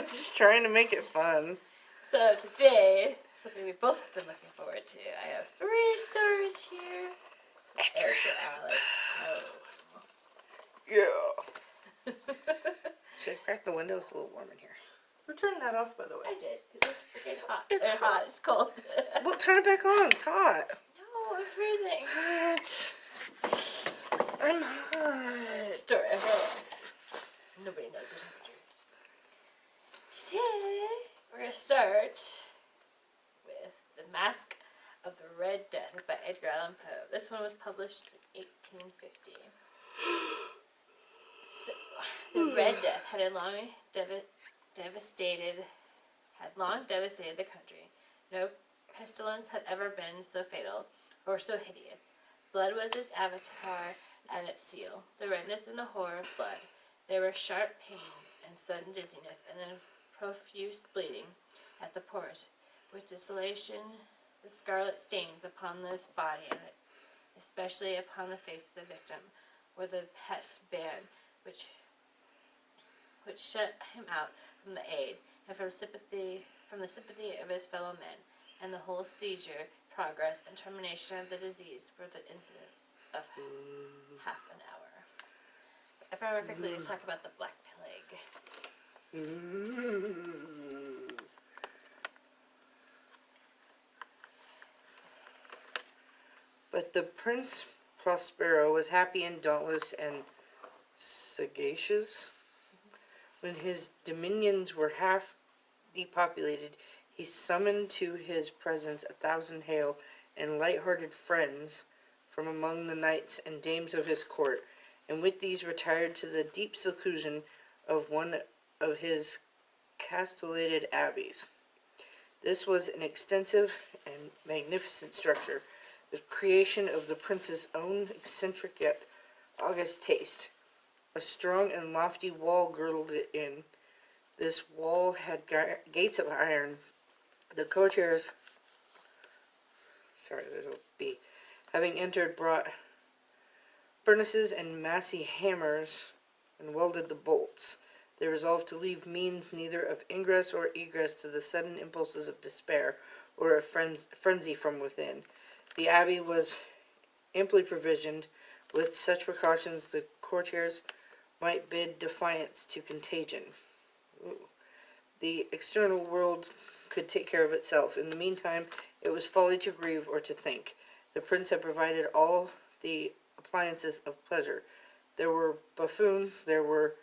Just trying to make it fun. So today, something we both have been looking forward to. I have 3 stories here. Edgar Allan Yeah. Poe. Should I crack the window? It's a little warm in here. Who turned that off, by the way? I did, because it's freaking hot. It's hot. It's cold. Well, turn it back on. It's hot. No, I'm freezing. What? I'm hot. Story of our life. Nobody knows the temperature. Today, we're going to start with The Mask of the Red Death by Edgar Allan Poe. This one was published in 1850. So, the Red Death had long devastated the country. No pestilence had ever been so fatal or so hideous. Blood was its avatar and its seal. The redness and the horror of blood. There were sharp pains and sudden dizziness, and then profuse bleeding at the pores. With desolation, the scarlet stains upon the body, and especially upon the face of the victim, were the pest ban which shut him out from the aid and from the sympathy of his fellow men, and the whole seizure, progress, and termination of the disease for the incidence of half an hour. If I remember correctly, let's talk about the Black Plague. But the Prince Prospero was happy and dauntless and sagacious. When his dominions were half depopulated, he summoned to his presence 1,000 hale and light-hearted friends from among the knights and dames of his court, and with these retired to the deep seclusion of one of his castellated abbeys. This was an extensive and magnificent structure, the creation of the prince's own eccentric yet august taste. A strong and lofty wall girdled it in. This wall had gates of iron. The courtiers, having entered, brought furnaces and massy hammers and welded the bolts. They resolved to leave means neither of ingress or egress to the sudden impulses of despair or of frenzy from within. The abbey was amply provisioned with such precautions the courtiers might bid defiance to contagion. Ooh. The external world could take care of itself. In the meantime, it was folly to grieve or to think. The prince had provided all the appliances of pleasure. There were buffoons, there were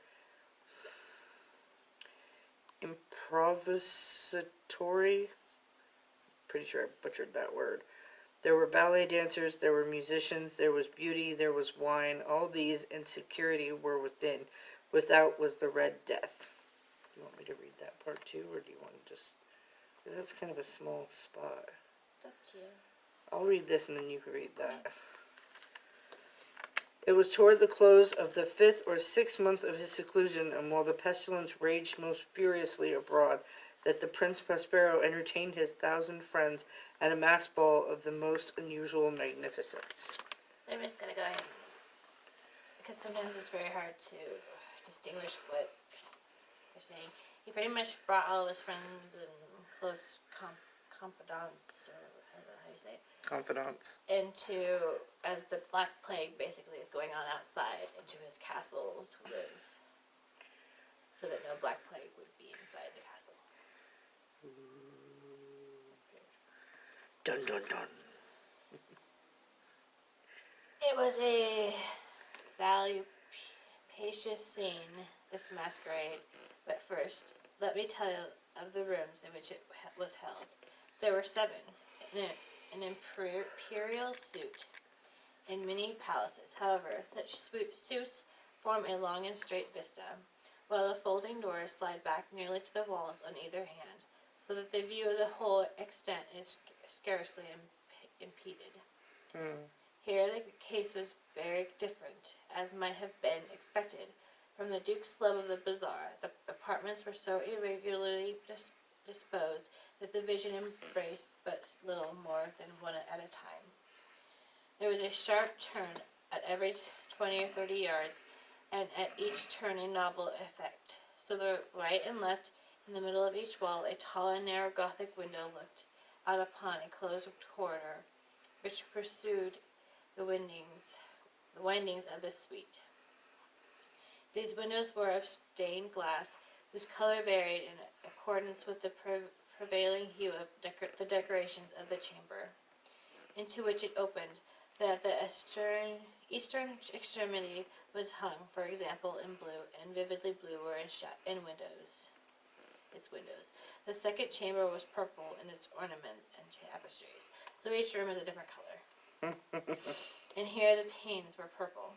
improvisatori, pretty sure I butchered that word. There were ballet dancers, there were musicians, there was beauty, there was wine. All these and security were within. Without was the Red Death. Do you want me to read that part too, or do you want to just... because that's kind of a small spot. Up to you. I'll read this and then you can read that. It was toward the close of the 5th or 6th month of his seclusion, and while the pestilence raged most furiously abroad, that the Prince Prospero entertained his 1,000 friends at a mass ball of the most unusual magnificence. So I'm just going to go ahead, because sometimes it's very hard to distinguish what you're saying. He pretty much brought all of his friends and close confidants, or is that how you say it? Confidants. Into, as the Black Plague basically is going on outside, into his castle to live, so that no Black Plague would be inside the castle. Dun dun dun. It was a valupacious scene, this masquerade, but first, let me tell you of the rooms in which it was held. There were 7, in an imperial suite, in many palaces. However, such suites form a long and straight vista, while the folding doors slide back nearly to the walls on either hand, so that the view of the whole extent is scarcely impeded. Here the case was very different, as might have been expected. From the Duke's love of the bazaar, the apartments were so irregularly disposed that the vision embraced but little more than one at a time. There was a sharp turn at every 20 or 30 yards, and at each turn a novel effect. So the right and left In the middle of each wall, a tall and narrow Gothic window looked out upon a closed corridor, which pursued the windings of the suite. These windows were of stained glass, whose color varied in accordance with the prevailing hue of the decorations of the chamber, into which it opened. That the eastern extremity was hung, for example, in blue, and vividly blue were its windows. The second chamber was purple in its ornaments and tapestries. So each room is a different color. And here the panes were purple.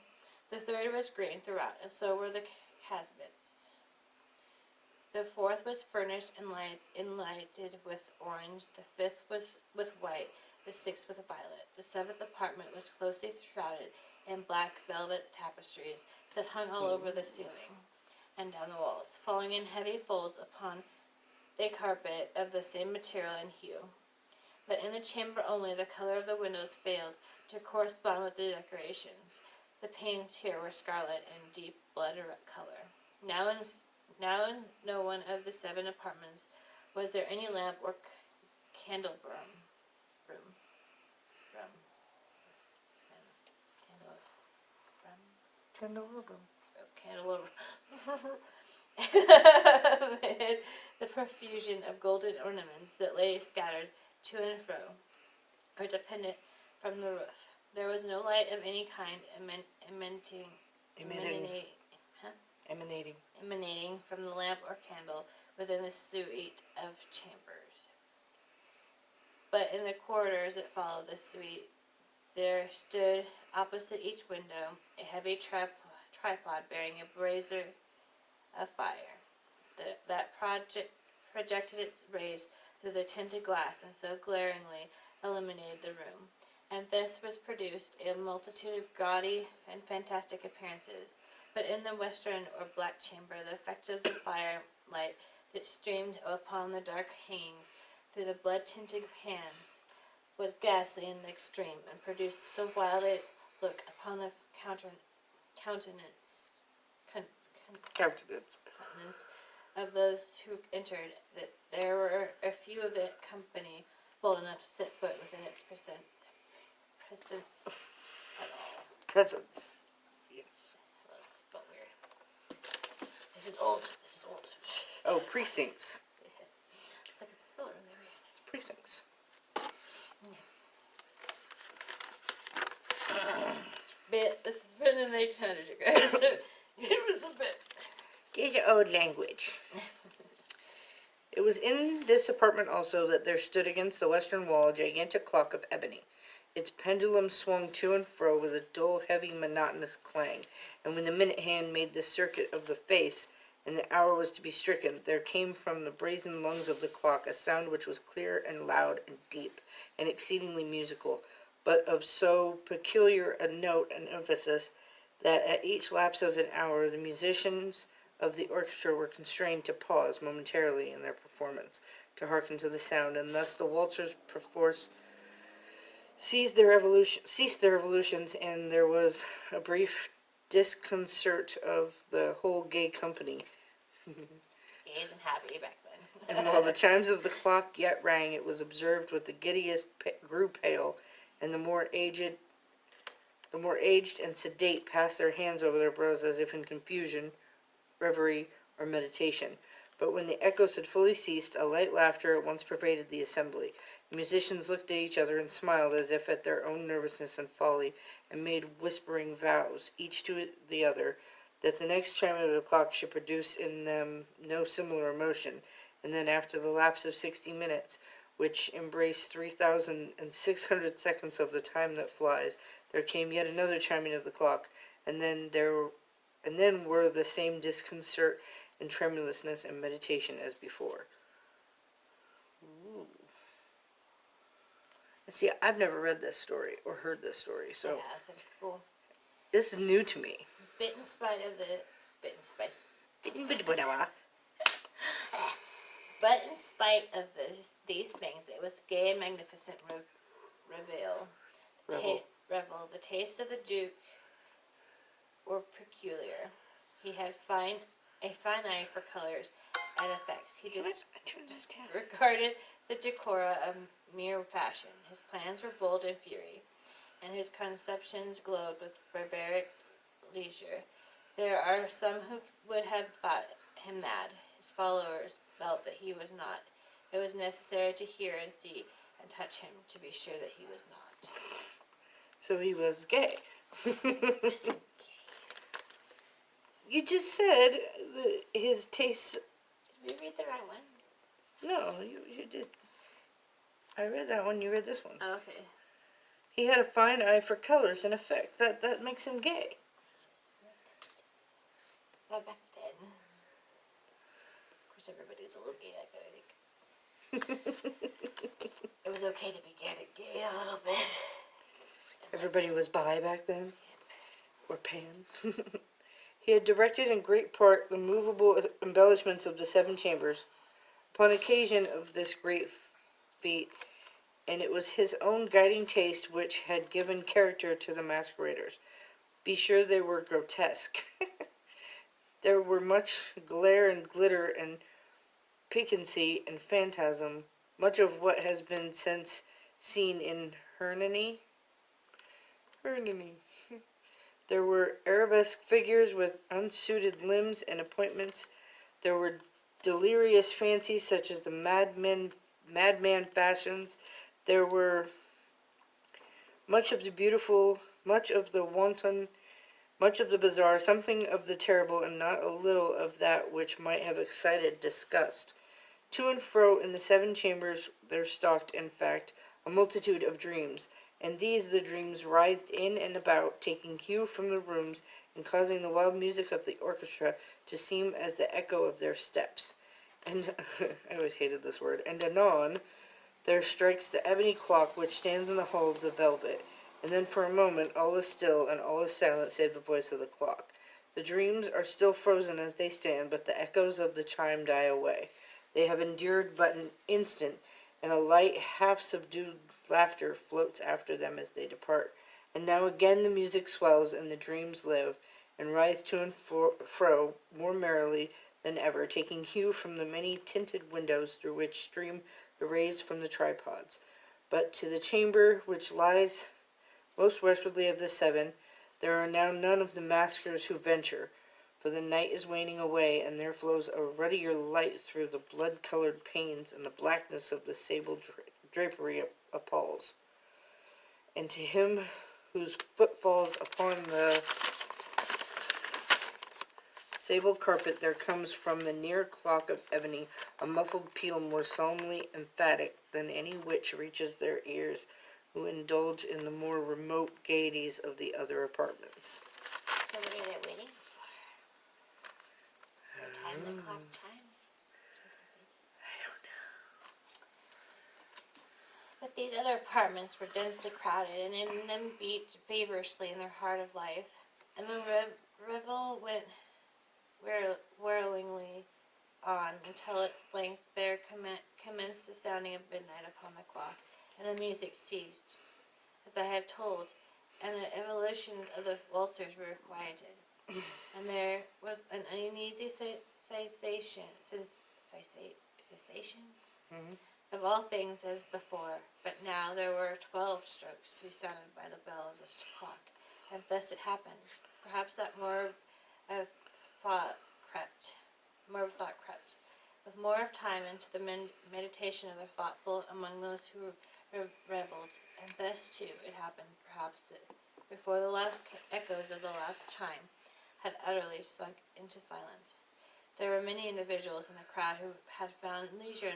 The third was green throughout, and so were the casements. The fourth was furnished and lighted with orange. The fifth was with white. The sixth with violet. The seventh apartment was closely shrouded in black velvet tapestries that hung all over the ceiling and down the walls, falling in heavy folds upon a carpet of the same material and hue. But in the chamber only the color of the windows failed to correspond with the decorations. The panes here were scarlet and deep blood color. Now in no one of the 7 apartments was there any lamp or candelabrum. Amid the profusion of golden ornaments that lay scattered to and fro, or dependent from the roof. There was no light of any kind emanating from the lamp or candle within the suite of chambers. But in the corridors that followed the suite, there stood opposite each window a heavy tripod bearing a brazier of fire that projected its rays through the tinted glass and so glaringly illuminated the room. And this was produced a multitude of gaudy and fantastic appearances. But in the western or black chamber, the effect of the firelight that streamed upon the dark hangings through the blood-tinted pans was ghastly in the extreme, and produced so wild a look upon the countenance of those who entered, that there were a few of the company bold enough to set foot within its presence at all. Presence. Yes. Well, it's spelled weird. This is old. Oh, precincts. It's like a speller really weird. It's precincts. This has been in the 1800s, you guys. So it was a bit. It's old language. It was in this apartment also that there stood against the western wall a gigantic clock of ebony. Its pendulum swung to and fro with a dull, heavy, monotonous clang, and when the minute hand made the circuit of the face, and the hour was to be stricken, there came from the brazen lungs of the clock a sound which was clear and loud and deep, and exceedingly musical, but of so peculiar a note and emphasis that at each lapse of an hour the musicians of the orchestra were constrained to pause momentarily in their performance to hearken to the sound, and thus the waltzers perforce ceased their revolutions, and there was a brief disconcert of the whole gay company. He isn't happy back then. And while the chimes of the clock yet rang, it was observed that the giddiest grew pale, and the more aged and sedate passed their hands over their brows as if in confusion, reverie, or meditation. But when the echoes had fully ceased, a light laughter at once pervaded the assembly. The musicians looked at each other and smiled as if at their own nervousness and folly, and made whispering vows, each to the other, that the next chime of the clock should produce in them no similar emotion. And then, after the lapse of 60 minutes, which embraced 3,600 seconds of the time that flies, there came yet another chiming of the clock, and then were the same disconcert and tremulousness and meditation as before. Ooh. See, I've never read this story or heard this story, so Yeah, it's school. this is new to me. Bit in spite of the But in spite of these things, it was gay and magnificent revel. The tastes of the Duke were peculiar. He had a fine eye for colors, and effects. He just I turn this down? regarded the decora of mere fashion. His plans were bold and fury, and his conceptions glowed with barbaric leisure. There are some who would have thought him mad. His followers felt that he was not. It was necessary to hear and see and touch him to be sure that he was not. So he was gay. Listen, You just said that his tastes. did we read the right one? No, you did. I read that one. You read this one. Oh, okay. He had a fine eye for colors and effects. That makes him gay. Well, back then. Of course, everybody was a little gay like that, I think. It was okay to be gay a little bit. Everybody was bi back then. Or pan. He had directed in great part the movable embellishments of the seven chambers upon occasion of this great feat, and it was his own guiding taste which had given character to the masqueraders. Be sure they were grotesque. There were much glare and glitter and piquancy and phantasm, much of what has been since seen in Hernani. There were arabesque figures with unsuited limbs and appointments. There were delirious fancies such as the madman fashions. There were much of the beautiful, much of the wanton, much of the bizarre, something of the terrible, and not a little of that which might have excited disgust. To and fro in the seven chambers there stalked, in fact, a multitude of dreams, and these the dreams writhed in and about, taking hue from the rooms, and causing the wild music of the orchestra to seem as the echo of their steps. And I always hated this word. And anon there strikes the ebony clock which stands in the hall of the velvet, and then for a moment all is still and all is silent save the voice of the clock. The dreams are still frozen as they stand, but the echoes of the chime die away. They have endured but an instant, and a light, half-subdued laughter floats after them as they depart. And now again the music swells, and the dreams live, and writhe to and fro more merrily than ever, taking hue from the many tinted windows through which stream the rays from the tripods. But to the chamber which lies most westwardly of the seven, there are now none of the maskers who venture, for the night is waning away, and there flows a ruddier light through the blood-colored panes, and the blackness of the sable drapery appalls. And to him whose foot falls upon the sable carpet there comes from the near clock of ebony a muffled peal more solemnly emphatic than any which reaches their ears, who indulge in the more remote gaieties of the other apartments. So what are they waiting for? The time the clock chimes. I don't know. But these other apartments were densely crowded, and in them beat feverishly in their heart of life, and the revel went whirlingly on until at length there commenced the sounding of midnight upon the clock, and the music ceased, as I have told, and the evolutions of the waltzers were quieted, and there was an uneasy cessation of all things as before. But now there were 12 strokes to be sounded by the bell of the clock, and thus it happened, perhaps, that more of thought crept, with more of time into the meditation of the thoughtful among those who revelled, and thus too it happened, perhaps, that before the last echoes of the last chime had utterly sunk into silence, there were many individuals in the crowd who had found leisure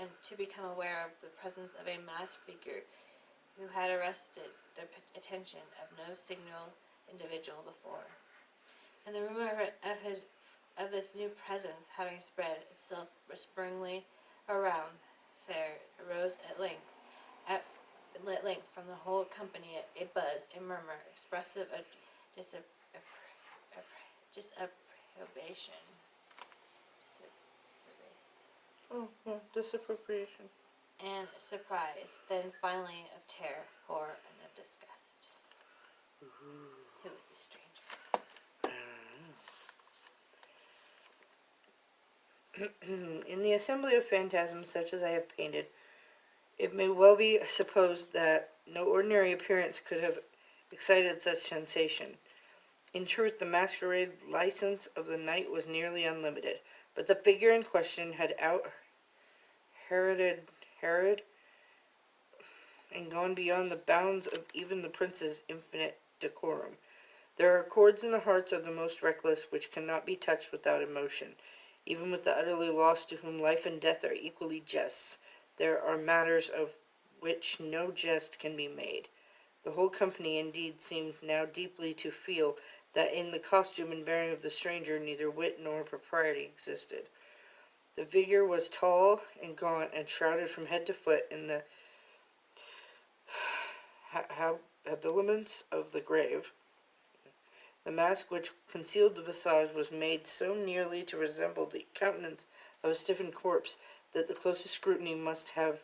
and to become aware of the presence of a masked figure who had arrested the attention of no single individual before. And the rumor of this new presence having spread itself whisperingly around, there arose at length from the whole company a buzz, a murmur, expressive of disapprobation. Disappropriation. And surprise, then finally of terror, horror, and of disgust. Who is this stranger? In the assembly of phantasms such as I have painted, it may well be supposed that no ordinary appearance could have excited such sensation. In truth, the masquerade license of the night was nearly unlimited, but the figure in question had out-Heroded Herod, and gone beyond the bounds of even the prince's infinite decorum. There are chords in the hearts of the most reckless which cannot be touched without emotion. Even with the utterly lost, to whom life and death are equally jests, there are matters of which no jest can be made. The whole company, indeed, seemed now deeply to feel that in the costume and bearing of the stranger neither wit nor propriety existed. The figure was tall and gaunt, and shrouded from head to foot in the habiliments of the grave. The mask which concealed the visage was made so nearly to resemble the countenance of a stiffened corpse that the closest scrutiny must have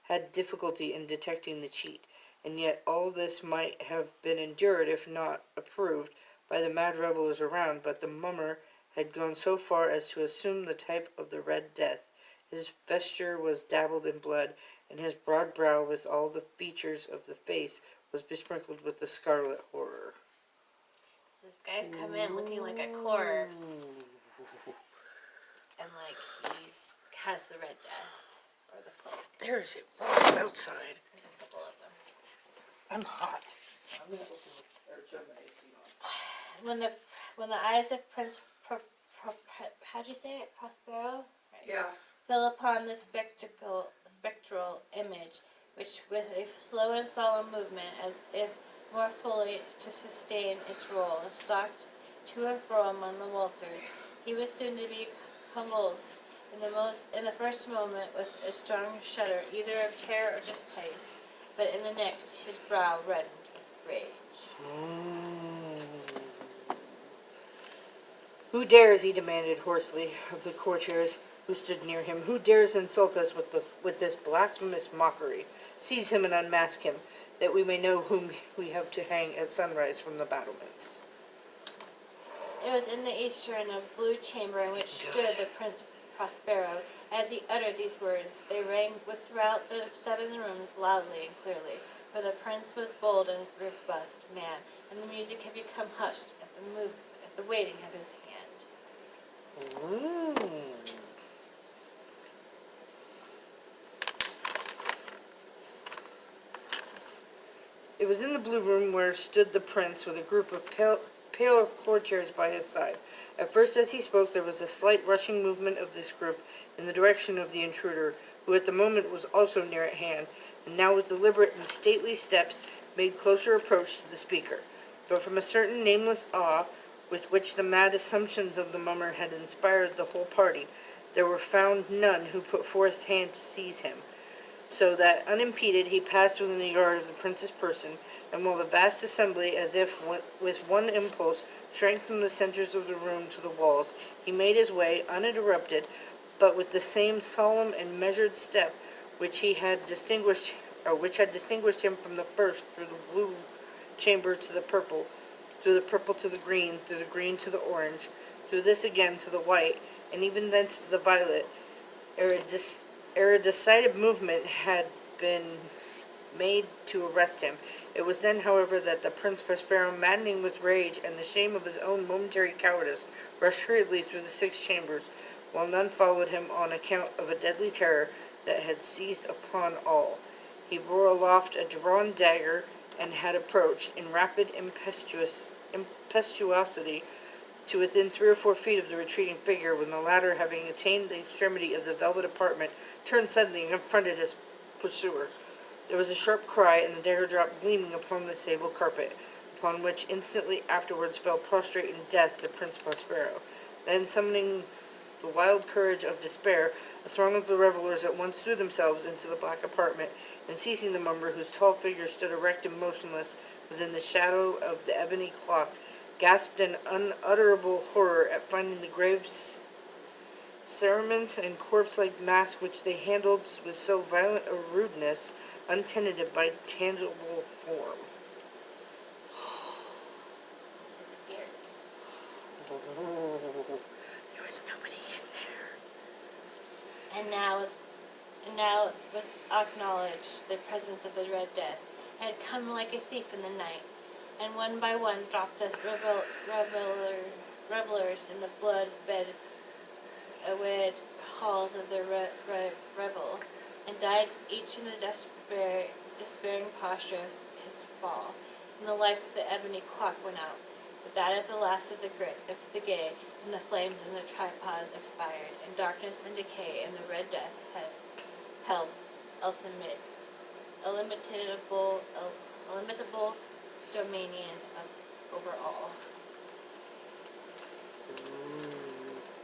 had difficulty in detecting the cheat, and yet all this might have been endured, if not approved, by the mad revellers around, but the mummer had gone so far as to assume the type of the Red Death. His vesture was dabbled in blood, and his broad brow, with all the features of the face, was besprinkled with the scarlet horror. So this guy's come in looking like a corpse, and like he's has the Red Death or the plague. There is a wasp outside. There's a couple of them. I'm hot. I'm gonna open or turn my AC on. When the eyes of Prince how'd you say it, Prospero? Right. Yeah. Fell upon the spectral image, which with a slow and solemn movement, as if more fully to sustain its role, stalked to and fro among the waltzers, he was soon to be convulsed in the first moment with a strong shudder, either of terror or distaste, but in the next his brow reddened with rage. Who dares, he demanded hoarsely of the courtiers who stood near him, who dares insult us with this blasphemous mockery? Seize him and unmask him, that we may know whom we have to hang at sunrise from the battlements. It was in the eastern of blue chamber in which stood the Prince Prospero. As he uttered these words, they rang throughout the 7 rooms loudly and clearly, for the prince was bold and robust man, and the music had become hushed at the waving of his hand. It was in the blue room where stood the prince, with a group of pale courtiers by his side. At first, as he spoke, there was a slight rushing movement of this group in the direction of the intruder, who at the moment was also near at hand, and now with deliberate and stately steps made closer approach to the speaker. But from a certain nameless awe, with which the mad assumptions of the mummer had inspired the whole party, there were found none who put forth hand to seize him, so that unimpeded he passed within a yard of the prince's person, and while the vast assembly, as if with one impulse, shrank from the centers of the room to the walls, he made his way, uninterrupted, but with the same solemn and measured step which had distinguished him from the first, through the blue chamber to the purple, through the purple to the green, through the green to the orange, through this again to the white, and even thence to the violet, ere a decided movement had been made to arrest him. It was then, however, that the Prince Prospero, maddening with rage and the shame of his own momentary cowardice, rushed hurriedly through the 6 chambers, while none followed him on account of a deadly terror that had seized upon all. He bore aloft a drawn dagger, and had approached, in rapid impetuosity, to within 3 or 4 feet of the retreating figure, when the latter, having attained the extremity of the velvet apartment, turned suddenly and confronted his pursuer. There was a sharp cry, and the dagger dropped gleaming upon the sable carpet, upon which instantly afterwards fell prostrate in death the Prince Prospero. Then, summoning the wild courage of despair, a throng of the revellers at once threw themselves into the black apartment, and seizing the mummer, whose tall figure stood erect and motionless within the shadow of the ebony clock, gasped in unutterable horror at finding the grave cerements and corpse-like mask which they handled with so violent a rudeness, untenanted by tangible form. Disappeared. There was nobody in there. and now was acknowledged the presence of the Red Death. It had come like a thief in the night, and one by one dropped the revelers in the blood-bed awed halls of their revel, and died each in the despairing posture of his fall. And the life of the ebony clock went out, but that of the last of the gay, and the flames in the tripods expired, and darkness and decay and the Red Death had held illimitable dominion over all.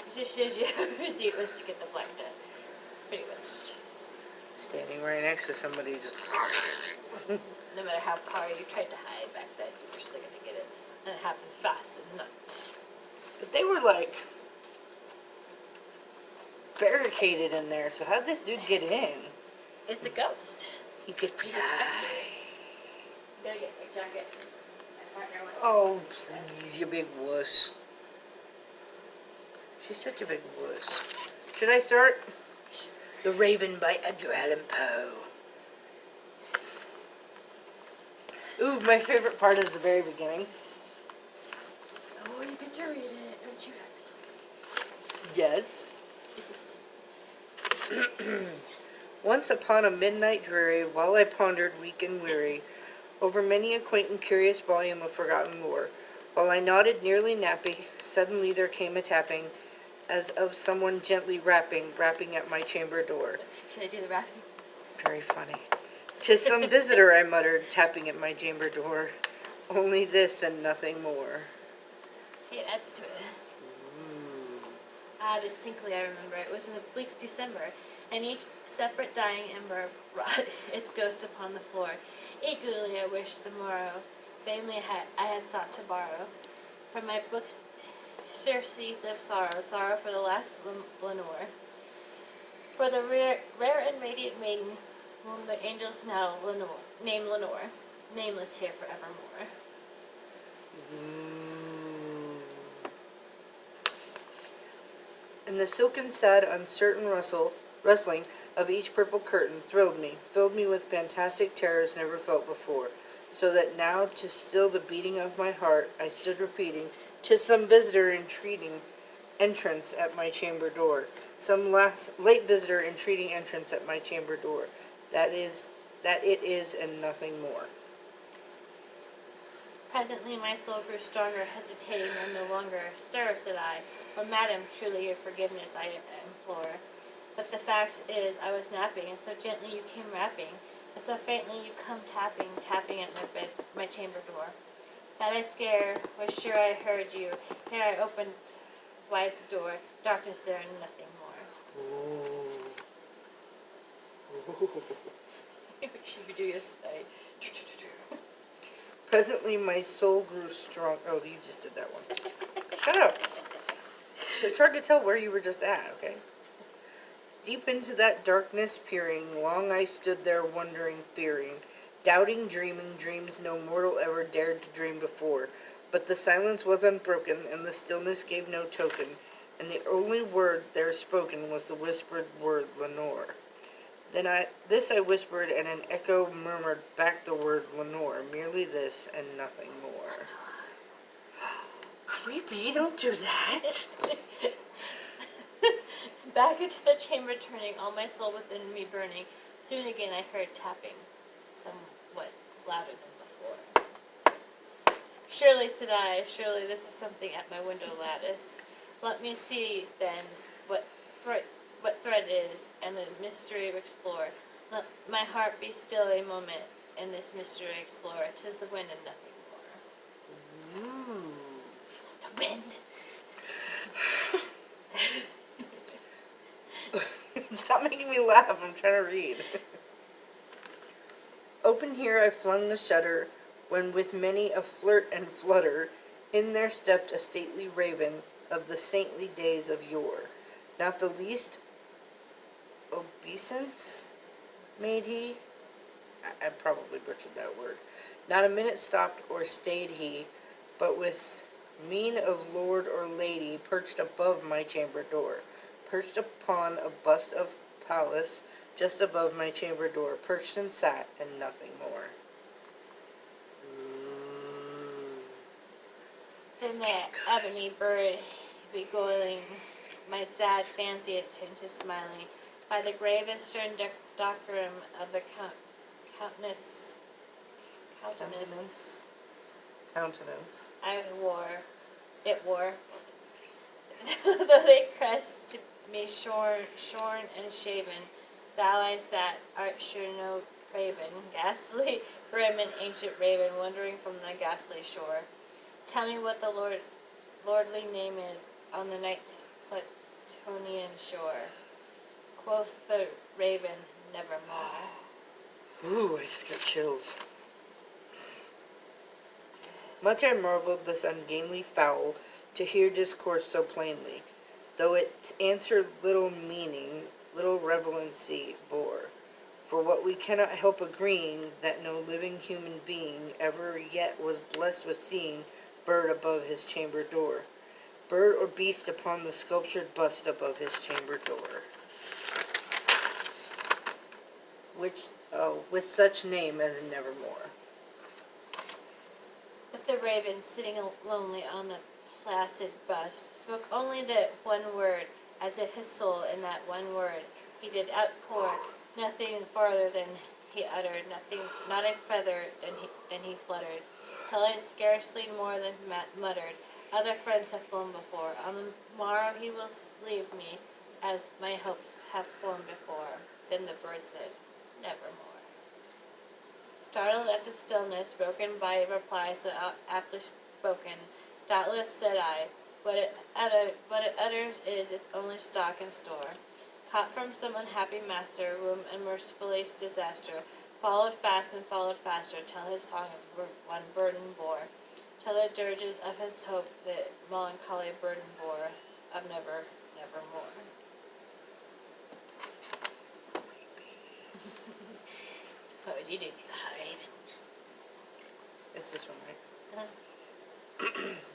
It just shows you how easy it was to get the Black Death, pretty much. Standing right next to somebody just... No matter how far you tried to hide back then, you were still gonna get it. And it happened fast and not. But they were like barricaded in there, so how'd this dude get in? It's a ghost. He could He's a fly. specter. Gotta get my jacket since my partner was. Oh, please, you big wuss. She's such a big wuss. Should I start? The Raven by Edgar Allan Poe. Ooh, my favorite part is the very beginning. Oh, you get to read it. Aren't you happy? Yes. Once upon a midnight dreary, while I pondered, weak and weary, over many a quaint and curious volume of forgotten lore, while I nodded, nearly napping, suddenly there came a tapping, as of someone gently rapping at my chamber door. Should I do the rapping? Very funny. 'Tis some visitor, I muttered, tapping at my chamber door. Only this and nothing more. Hey, it adds to it. Distinctly I remember. It was in the bleak December, and each separate dying ember brought its ghost upon the floor. Eagerly I wished the morrow. Vainly I had sought to borrow from my books surcease of sorrow for the last Lenore. For the rare and radiant maiden whom the angels now name Lenore, nameless here forevermore. And the silken, sad, uncertain rustling of each purple curtain thrilled me, filled me with fantastic terrors never felt before, so that now, to still the beating of my heart, I stood repeating, "'Tis some visitor entreating entrance at my chamber door, some late visitor entreating entrance at my chamber door. That it is, and nothing more." Presently my soul grew stronger, hesitating no longer. "Sir," said I, "well, madam, truly your forgiveness I implore. But the fact is, I was napping, and so gently you came rapping, and so faintly you come tapping at my chamber door. That I scare, was sure I heard you. Here I opened wide the door, darkness there and nothing more." We should be doing this tonight. Presently my soul grew strong. Oh, you just did that one. Shut up. It's hard to tell where you were just at, okay? Deep into that darkness peering, long I stood there wondering, fearing, doubting, dreaming dreams no mortal ever dared to dream before. But the silence was unbroken, and the stillness gave no token, and the only word there spoken was the whispered word, Lenore. Then I whispered, and an echo murmured back the word Lenore, merely this and nothing more. Creepy, don't do that. Back into the chamber turning, all my soul within me burning. Soon again I heard tapping, somewhat louder than before. "Surely," said I, "surely this is something at my window lattice. Let me see, then, what thread is, and the mystery explore. Let my heart be still a moment, and this mystery explore. 'Tis the wind and nothing more." Ooh. The wind. Stop making me laugh, I'm trying to read. Open here I flung the shutter, when with many a flirt and flutter, in there stepped a stately raven of the saintly days of yore. Not the least obeisance made he. I probably butchered that word. Not a minute stopped or stayed he, but with mien of lord or lady perched above my chamber door, perched upon a bust of Pallas, just above my chamber door, perched and sat, and nothing more. Then the ebony bird beguiling my sad fancy into smiling, by the grave and stern doctrine of the countenance Countenance. it wore, though they crest to me shorn and shaven, thou I sat, art sure no craven, ghastly, grim and ancient raven, wandering from the ghastly shore. Tell me what the lordly name is on the night's Platonian shore. Quoth the raven, nevermore. Ooh, I just got chills. Much I marveled this ungainly fowl to hear discourse so plainly, though its answer little meaning, little relevancy bore. For what we cannot help agreeing, that no living human being ever yet was blessed with seeing bird above his chamber door, bird or beast upon the sculptured bust above his chamber door, which with such name as Nevermore. But the raven, sitting lonely on the placid bust, spoke only that one word, as if his soul in that one word he did outpour, nothing farther than he uttered, nothing, not a feather than he fluttered, till I scarcely more than muttered, other friends have flown before, on the morrow he will leave me, as my hopes have flown before. Then the bird said, nevermore. Startled at the stillness, broken by a reply so aptly spoken, doubtless, said I, what it utters is its only stock and store. Caught from some unhappy master, whom unmercifully disaster followed fast and followed faster, till his songs one burden bore, till the dirges of his hope the melancholy burden bore of nevermore. What would you do if you saw a raven? It's this one, right?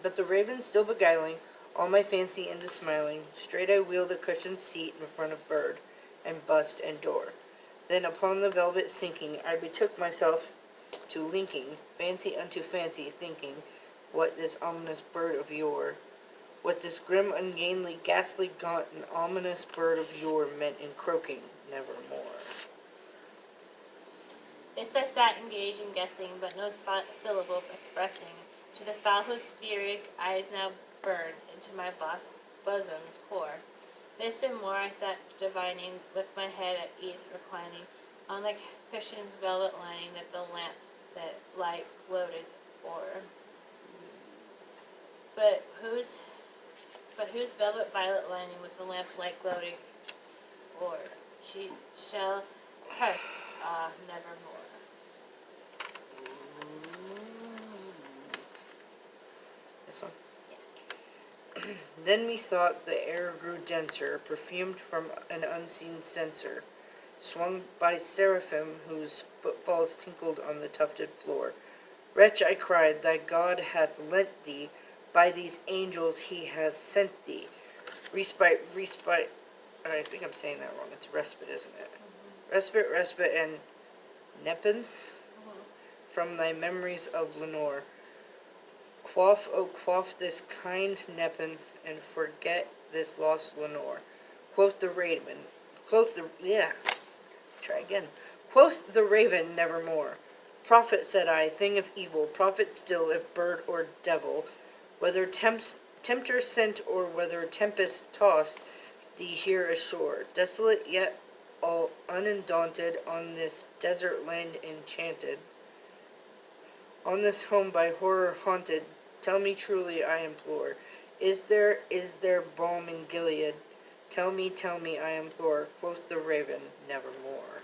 But the raven still beguiling all my fancy into smiling, straight I wheeled a cushioned seat in front of bird, and bust and door. Then upon the velvet sinking, I betook myself to linking fancy unto fancy, thinking what this ominous bird of yore, what this grim, ungainly, ghastly, gaunt, and ominous bird of yore meant in croaking nevermore. This I sat engaged in guessing, but no syllable expressing, to the fowl whose furious eyes now burned into my bosom's core. This and more I sat divining, with my head at ease reclining, on the cushion's velvet lining that the lamp that light gloated o'er. But whose velvet violet lining with the lamp's light gloating o'er? She shall press, nevermore. This one. Then methought the air grew denser, perfumed from an unseen censer, swung by seraphim whose footfalls tinkled on the tufted floor. Wretch, I cried, thy God hath lent thee, by these angels he has sent thee. Respite, I think I'm saying that wrong, it's respite, isn't it? Mm-hmm. Respite, and nepenthe from thy memories of Lenore. Quaff, oh quaff this kind nepenthe, and forget this lost Lenore. Quoth the raven, quoth the raven, nevermore. Prophet, said I, thing of evil, prophet still, if bird or devil, whether tempter sent or whether tempest tossed thee here ashore, desolate yet all undaunted, on this desert land enchanted, on this home by horror haunted, tell me truly, I implore, is there balm in Gilead? Tell me, I implore, quoth the raven, nevermore.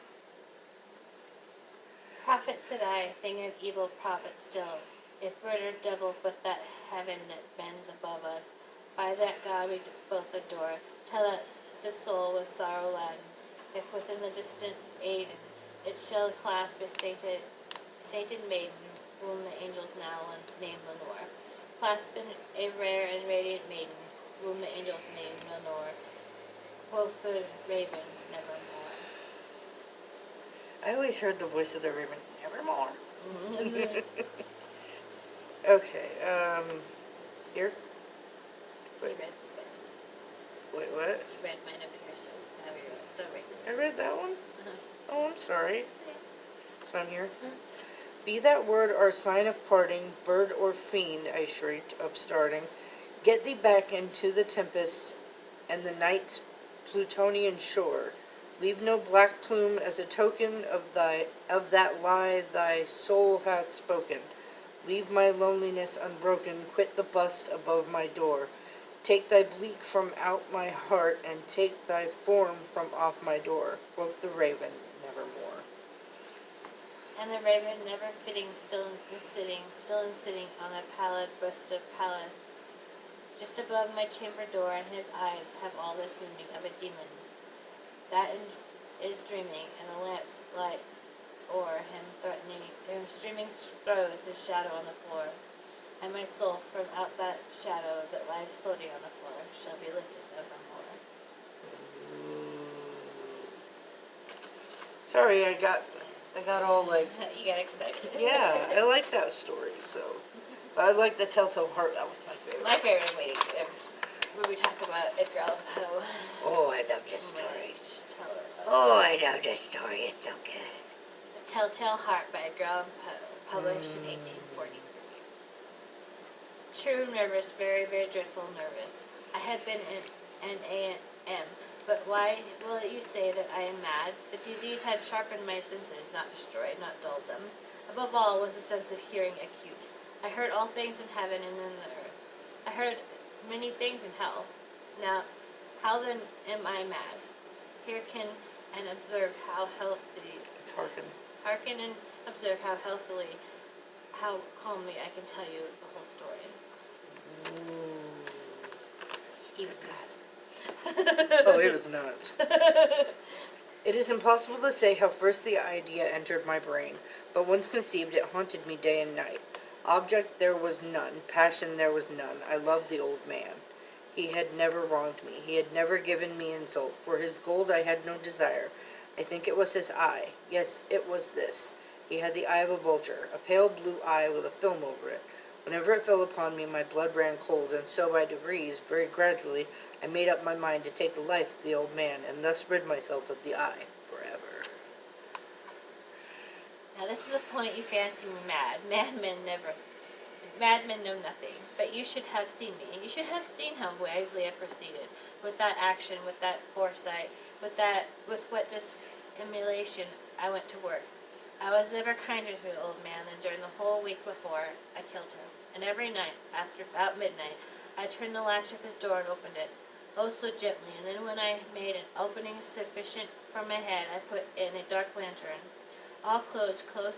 Prophet, said I, thing of evil, prophet still, if bird or devil, but that heaven that bends above us, by that God we both adore, tell us this soul with sorrow laden, if within the distant Aden it shall clasp a sainted maiden, whom the angels now name Lenore, clasping a rare and radiant maiden, whom the angels name Lenore. Quoth the raven, nevermore. I always heard the voice of the raven, nevermore. You Okay, here? read, Wait, what? you read mine up here, so now you're the raven. I read that one? Uh-huh. Oh, I'm sorry. It's okay. So I'm here. Huh? Be that word our sign of parting, bird or fiend, I shrieked, upstarting. Get thee back into the tempest and the night's Plutonian shore. Leave no black plume as a token of that lie thy soul hath spoken. Leave my loneliness unbroken, quit the bust above my door. Take thy bleak from out my heart, and take thy form from off my door. Quoth the raven, nevermore. And the raven, never fitting, still in sitting on the pallid breast of Pallas, just above my chamber door, and his eyes have all the seeming of a demon's, that is dreaming, and the lamps light o'er him threatening, him streaming throws his shadow on the floor, and my soul from out that shadow that lies floating on the floor shall be lifted evermore. Sorry, I got all like, You got excited. yeah, I like that story, so. But I like the Telltale Heart, that was my favorite. My favorite when we talk about Edgar Allan Poe. Oh, I love this story. Right. Oh, I love this story, it's so good. The Telltale Heart by Edgar Allan Poe, published in 1843. True nervous, very, very dreadful nervous. I had been in an A.M., but why will you say that I am mad? The disease had sharpened my senses, not destroyed, not dulled them. Above all was the sense of hearing acute. I heard all things in heaven and in the earth. I heard many things in hell. Now, how then am I mad? Hearken and observe how healthy. It's hearken. Hearken and observe how healthily, how calmly I can tell you the whole story. He was mad. Oh, it was nuts. It is impossible to say how first the idea entered my brain, but once conceived it haunted me day and night. Object there was none, passion there was none. I loved the old man. He had never wronged me. He had never given me insult. For his gold I had no desire. I think it was his eye. Yes, it was this. He had the eye of a vulture, a pale blue eye with a film over it. Whenever it fell upon me, my blood ran cold, and so by degrees, very gradually, I made up my mind to take the life of the old man, and thus rid myself of the eye forever. Now this is a point you fancy me mad. Madmen know nothing. But you should have seen me. You should have seen how wisely I proceeded, with that action, with that foresight, with what dissimulation I went to work. I was never kinder to the old man than during the whole week before I killed him. And every night, after about midnight, I turned the latch of his door and opened it, oh so gently, and then when I made an opening sufficient for my head, I put in a dark lantern, all closed close